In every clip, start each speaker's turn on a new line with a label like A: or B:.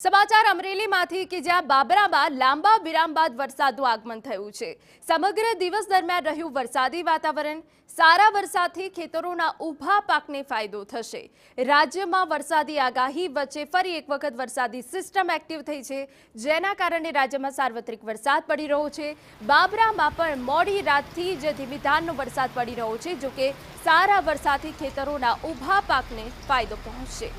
A: સમાચાર અમરેલીમાંથી કે જ્યાં બાબરામાં લાંબા વિરામ બાદ વરસાદનું આગમન થયું છે। સમગ્ર દિવસ દરમિયાન રહ્યું વરસાદી વાતાવરણ। સારા વરસાદથી ખેતરોના ઊભા પાકને ફાયદો થશે। રાજ્યમાં વરસાદી આગાહી વચ્ચે ફરી એક વખત વરસાદી સિસ્ટમ એક્ટિવ થઈ છે, જેના કારણે રાજ્યમાં સાર્વત્રિક વરસાદ પડી રહ્યો છે। બાબરામાં પણ મોડી રાતથી જ ધીમી ધારનો વરસાદ પડી રહ્યો છે, જો કે સારા વરસાદથી ખેતરોના ઊભા પાકને ફાયદો પહોંચશે।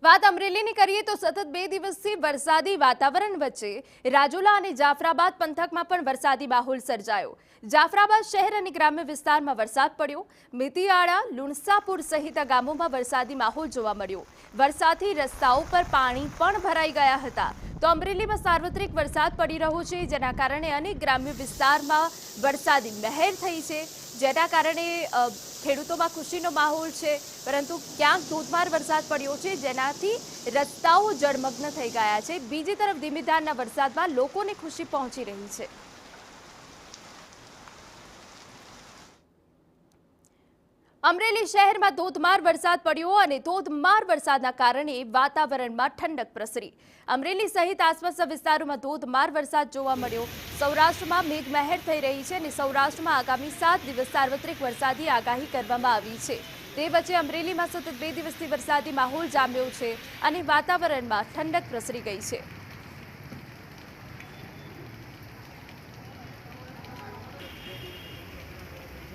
A: વાત અમરેલીની કરીએ તો સતત 2 દિવસથી વરસાદી વાતાવરણ વચ્ચે રાજુલા અને જાફરાબાદ પંથકમાં પણ વરસાદી માહોલ સર્જાયો। જાફરાબાદ શહેર અને ગ્રામ્ય વિસ્તારમાં વરસાદ પડ્યો। મિતિયાળા, લુણસાપુર સહિત ગામોમાં વરસાદી માહોલ જોવા મળ્યો। વરસાદથી રસ્તાઓ પર પાણી પણ ભરાઈ ગયા હતા। તો અમરેલીમાં સાર્વત્રિક વરસાદ પડી રહ્યો છે, જેના કારણે અનેક ગ્રામ્ય વિસ્તારમાં વરસાદી મહેર થઈ છે, જેના કારણે ખેડૂતોમાં ખુશીનો માહોલ છે, પરંતુ ક્યાંક ધોધમાર વરસાદ પડ્યો છે, જેનાથી રસ્તાઓ જળમગ્ન થઈ ગયા છે। બીજી તરફ ધીમી ધારના વરસાદમાં લોકોને ખુશી પહોંચી રહી છે। અમરેલી શહેરમાં ધોધમાર વરસાદ પડ્યો અને ધોધમાર વરસાદના કારણે વાતાવરણમાં ઠંડક પ્રસરી। અમરેલી સહિત આસપાસના વિસ્તારોમાં ધોધમાર વરસાદ જોવા મળ્યો। સૌરાષ્ટ્રમાં મેઘમહેર થઈ રહી છે અને સૌરાષ્ટ્રમાં આગામી 7 દિવસ સાર્વત્રિક વરસાદી આગાહી કરવામાં આવી છે। તે વચ્ચે અમરેલીમાં સતત 2 દિવસથી વરસાદી માહોલ જામ્યો છે અને વાતાવરણમાં ઠંડક પ્રસરી ગઈ છે।